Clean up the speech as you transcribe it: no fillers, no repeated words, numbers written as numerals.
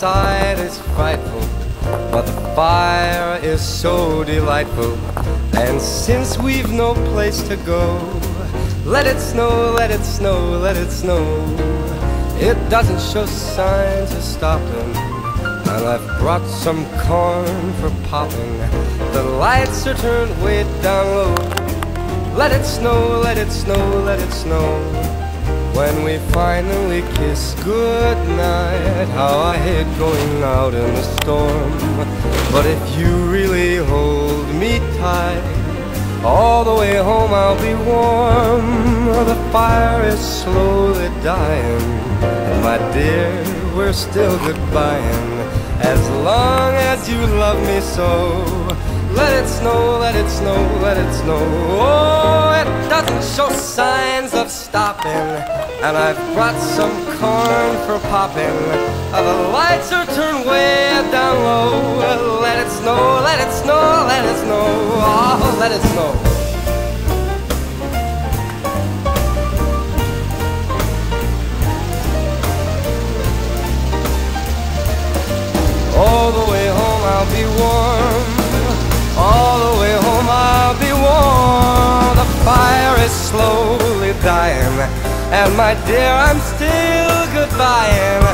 outside is frightful, but the fire is so delightful. And since we've no place to go, let it snow, let it snow, let it snow. It doesn't show signs of stopping, and I've brought some corn for popping. The lights are turned way down low. Let it snow, let it snow, let it snow. When we finally kiss goodnight, how I hate going out in the storm. But if you really hold me tight, all the way home I'll be warm. The fire is slowly dying, and my dear, we're still goodbying. As long as you love me so, let it snow, let it snow, let it snow. Oh, it doesn't show signs of stopping, and I've brought some corn for popping. The lights are turned way down low. Let it snow, let it snow, let it snow. Oh, let it snow. All the way home I'll be warm. All the way home I'll be warm. The fire is slowly dying, and my dear, I'm still goodbying.